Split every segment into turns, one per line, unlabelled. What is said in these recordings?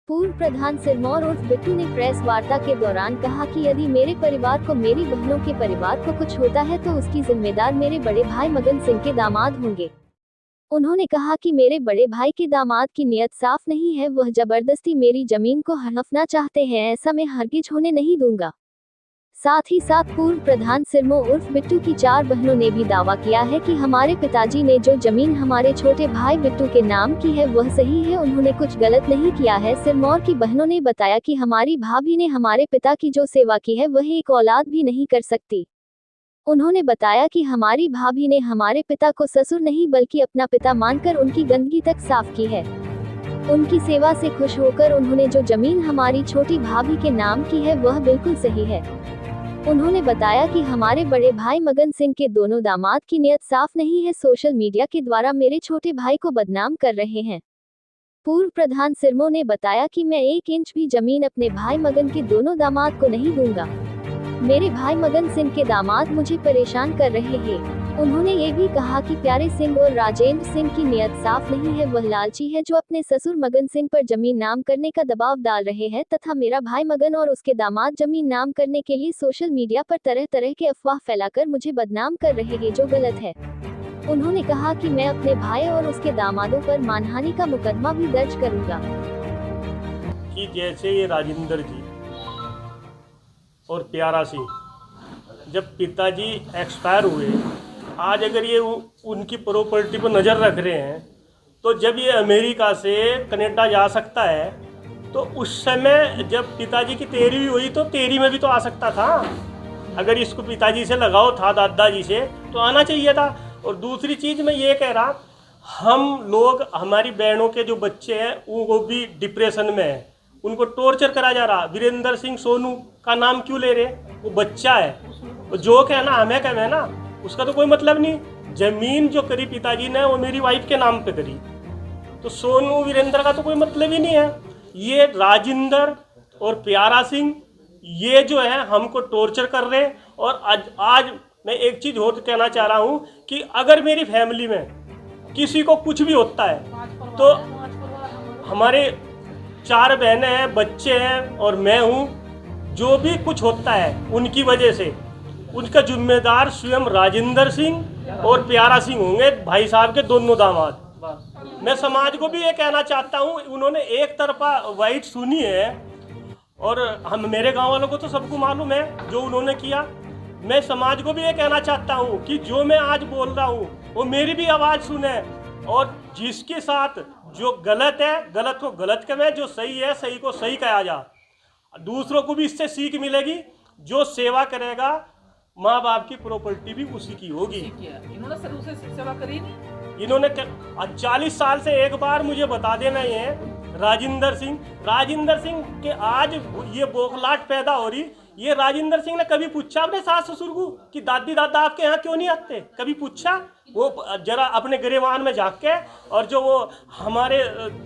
पूर्व प्रधान सिरमौर उर्फ बिट्टू ने प्रेस वार्ता के दौरान कहा कि यदि मेरे परिवार को, मेरी बहनों के परिवार को कुछ होता है तो उसकी जिम्मेदार मेरे बड़े भाई मगन सिंह के दामाद होंगे। उन्होंने कहा कि मेरे बड़े भाई के दामाद की नीयत साफ नहीं है, वह जबरदस्ती मेरी जमीन को हड़पना चाहते हैं, ऐसा मैं हरगिज होने नहीं दूंगा। साथ ही साथ पूर्व प्रधान सिरमौर उर्फ बिट्टू की 4 बहनों ने भी दावा किया है कि हमारे पिताजी ने जो जमीन हमारे छोटे भाई बिट्टू के नाम की है वह सही है, उन्होंने कुछ गलत नहीं किया है। सिरमौर की बहनों ने बताया कि हमारी भाभी ने हमारे पिता की जो सेवा की है वह एक औलाद भी नहीं कर सकती। उन्होंने बताया कि हमारी भाभी ने हमारे पिता को ससुर नहीं बल्कि अपना पिता मानकर उनकी गंदगी तक साफ की है। उनकी सेवा से खुश होकर उन्होंने जो जमीन हमारी छोटी भाभी के नाम की है वह बिल्कुल सही है। उन्होंने बताया कि हमारे बड़े भाई मगन सिंह के दोनों दामाद की नीयत साफ नहीं है, सोशल मीडिया के द्वारा मेरे छोटे भाई को बदनाम कर रहे हैं। पूर्व प्रधान सिरमौर ने बताया कि मैं 1 इंच भी जमीन अपने भाई मगन के दोनों दामाद को नहीं दूंगा। मेरे भाई मगन सिंह के दामाद मुझे परेशान कर रहे हैं। उन्होंने ये भी कहा कि प्यारे सिंह और राजेंद्र सिंह की नीयत साफ नहीं है, वह लालची है जो अपने ससुर मगन सिंह पर जमीन नाम करने का दबाव डाल रहे हैं तथा मेरा भाई मगन और उसके दामाद जमीन नाम करने के लिए सोशल मीडिया पर तरह तरह के अफवाह फैलाकर मुझे बदनाम कर रहे हैं, जो गलत है। उन्होंने कहा कि मैं अपने भाई और उसके दामादों पर मानहानि का मुकदमा भी दर्ज करूंगा।
कि जैसे ये राजेंद्र जी और प्यारा सिंह जब पिताजी एक्सपायर हुए, आज अगर ये उनकी प्रॉपर्टी पर नज़र रख रहे हैं तो जब ये अमेरिका से कनाडा जा सकता है तो उस समय जब पिताजी की 13वीं हुई तो 13 में भी तो आ सकता था। अगर इसको पिताजी से लगाव था, दादाजी से, तो आना चाहिए था। और दूसरी चीज़ मैं ये कह रहा, हम लोग, हमारी बहनों के जो बच्चे हैं वो भी डिप्रेशन में है, उनको टॉर्चर करा जा रहा। वीरेंद्र सिंह सोनू का नाम क्यों ले रहे? वो बच्चा है, वो जोक है ना, हमें कहना है ना, उसका तो कोई मतलब नहीं। जमीन जो करी पिताजी ने वो मेरी वाइफ के नाम पे करी, तो सोनू वीरेंद्र का तो कोई मतलब ही नहीं है। ये राजेंद्र और प्यारा सिंह ये जो है हमको टॉर्चर कर रहे हैं। और आज मैं एक चीज़ और कहना चाह रहा हूँ कि अगर मेरी फैमिली में किसी को कुछ भी होता है तो हमारे 4 बहनें हैं, बच्चे हैं और मैं हूँ, जो भी कुछ होता है उनकी वजह से उनका जिम्मेदार स्वयं राजेंद्र सिंह और प्यारा सिंह होंगे, भाई साहब के दोनों दामाद। मैं समाज को भी ये कहना चाहता हूँ, उन्होंने एक तरफा वाइट सुनी है और हम, मेरे गांव वालों को तो सबको मालूम है जो उन्होंने किया। मैं समाज को भी ये कहना चाहता हूँ कि जो मैं आज बोल रहा हूँ वो मेरी भी आवाज़ सुने, और जिसके साथ जो गलत है गलत को गलत कहें, जो सही है सही को सही कहा जा। दूसरों को भी इससे सीख मिलेगी, जो सेवा करेगा माँ बाप की प्रॉपर्टी भी उसी की होगी।
इन्होंने शुरू से सेवा करी नहीं।
इन्होंने 40 साल से एक बार मुझे बता देना ये राजेंद्र सिंह के आज ये बौखलाहट पैदा हो रही। ये राजेंद्र सिंह ने कभी पूछा अपने सास ससुर को कि दादी दादा आपके यहाँ क्यों नहीं आते? कभी पूछा? वो जरा अपने गिरेवान में झाँक के, और जो वो हमारे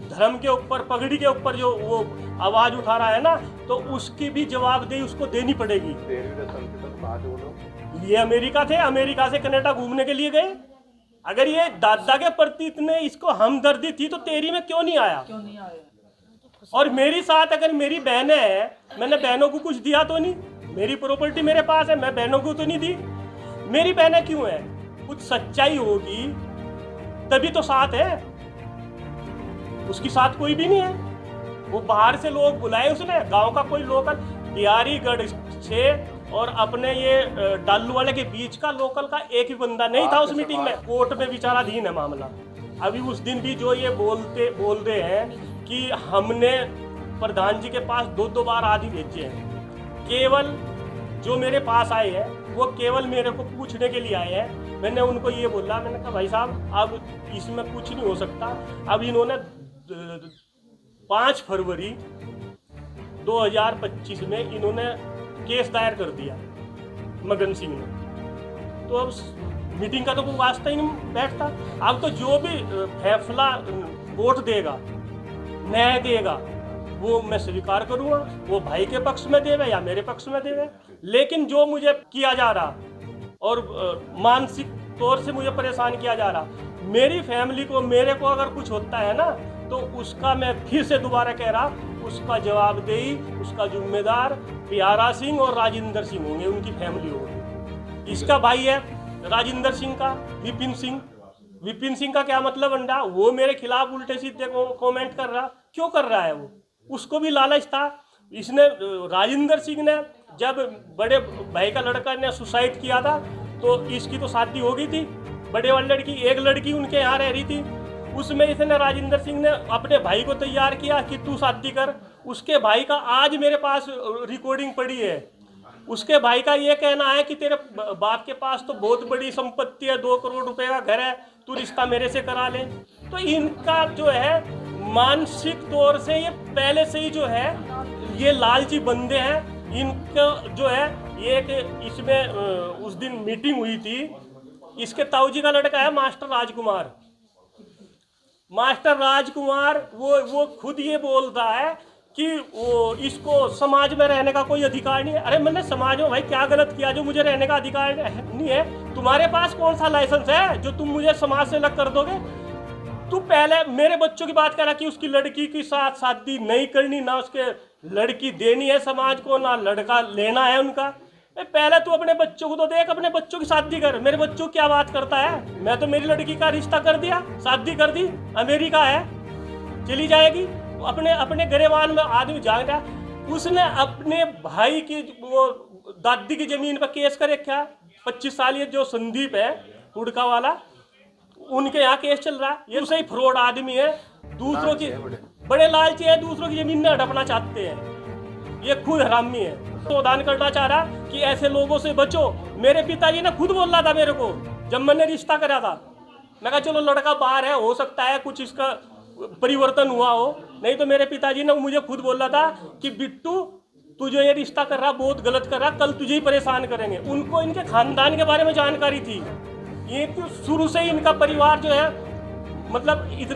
धर्म के ऊपर, पगड़ी के ऊपर जो वो आवाज़ उठा रहा है ना, तो उसकी भी जवाबदेही उसको देनी पड़ेगी। ये अमेरिका थे, अमेरिका से कनाडा घूमने के लिए गए। अगर ये दादा के प्रति इतने इसको हमदर्दी थी तो 13 में क्यों नहीं आया? और मेरी साथ अगर मेरी बहनें हैं, मैंने बहनों को कुछ दिया तो नहीं, मेरी प्रॉपर्टी मेरे पास है, मैं बहनों को तो नहीं दी। मेरी बहनें क्यों हैं? कुछ सच्चाई होगी तभी तो साथ है, उसकी साथ कोई भी नहीं है। वो बाहर से लोग बुलाए उसने, गांव का कोई लोकल, बिहारीगढ़ से और अपने ये डालू वाले के बीच का लोकल का एक भी बंदा नहीं था उस मीटिंग में। कोर्ट में विचाराधीन है मामला। अभी उस दिन भी जो ये बोल रहे हैं कि हमने प्रधान जी के पास 2 बार आदि भेजे हैं, केवल जो मेरे पास आए हैं वो केवल मेरे को पूछने के लिए आए हैं। मैंने उनको ये बोला, मैंने कहा भाई साहब अब इसमें कुछ नहीं हो सकता। अब इन्होंने 5 फरवरी 2025 में इन्होंने केस दायर कर दिया मगन सिंह ने, तो अब मीटिंग का तो कोई वास्ता ही नहीं बैठता। अब तो जो भी फैसला कोर्ट देगा, न्याय देगा, वो मैं स्वीकार करूँगा, वो भाई के पक्ष में देवे या मेरे पक्ष में देवे। लेकिन जो मुझे किया जा रहा और मानसिक तौर से मुझे परेशान किया जा रहा, मेरी फैमिली को, मेरे को अगर कुछ होता है ना, तो उसका मैं फिर से दोबारा कह रहा, उसका जवाबदेही, उसका जिम्मेदार प्यारा सिंह और राजेंद्र सिंह होंगे, उनकी फैमिली होगी। इसका भाई है राजेंद्र सिंह का विपिन सिंह। विपिन सिंह का क्या मतलब अंडा? वो मेरे खिलाफ उल्टे सीधे कमेंट कर रहा, क्यों कर रहा है? वो उसको भी लालच था। इसने राजेंद्र सिंह ने जब बड़े भाई का लड़का ने सुसाइड किया था तो इसकी तो शादी हो गई थी, बड़े वाली लड़की, एक लड़की उनके यहाँ रह रही थी, उसमें इसने राजेंद्र सिंह ने अपने भाई को तैयार किया कि तू शादी कर। उसके भाई का आज मेरे पास रिकॉर्डिंग पड़ी है, उसके भाई का ये कहना है कि तेरे बाप के पास तो बहुत बड़ी संपत्ति है, 2 करोड़ रुपए का घर है, तू रिश्ता मेरे से करा ले। तो इनका जो है मानसिक तौर से ये पहले से ही जो है ये लालची बंदे हैं। इनका जो है ये कि इसमें उस दिन मीटिंग हुई थी, इसके ताऊजी का लड़का है मास्टर राजकुमार। मास्टर राजकुमार वो खुद ये बोलता है कि वो इसको समाज में रहने का कोई अधिकार नहीं है। अरे मैंने समाज में भाई क्या गलत किया जो मुझे रहने का अधिकार नहीं है? तुम्हारे पास कौन सा लाइसेंस है जो तुम मुझे समाज से अलग कर दोगे? तू पहले मेरे बच्चों की बात करा कि उसकी लड़की के साथ शादी नहीं करनी, ना उसके लड़की देनी है समाज को, ना लड़का लेना है उनका। पहले तू अपने बच्चों को तो देख, अपने बच्चों की शादी कर। मेरे बच्चों क्या बात करता है? मैं तो मेरी लड़की का रिश्ता कर दिया, शादी कर दी, अमेरिका है, चली जाएगी। अपने गरेवान में आदमी जान रहा, उसने अपने भाई की वो दादी की जमीन पर केस कर रखा है। 25 साल ये जो संदीप है हुड़का वाला, उनके यहाँ केस चल रहा है। ये सही फ्रॉड आदमी है, दूसरों की बड़े लालची है, दूसरों की जमीन में हड़पना चाहते हैं। ये खुद हरामी है, सावधान करना चाह रहा कि ऐसे लोगों से बचो। मेरे पिताजी ने खुद बोला था मेरे को जब मैंने रिश्ता करा था, मैं कहा चलो लड़का बाहर है, हो सकता है कुछ इसका परिवर्तन हुआ हो। नहीं तो मेरे पिताजी ने मुझे खुद बोला था कि बिट्टू तू जो ये रिश्ता कर रहा बहुत गलत कर रहा, कल तुझे ही परेशान करेंगे। उनको इनके खानदान के बारे में जानकारी थी, ये शुरू से ही इनका परिवार जो है मतलब इतना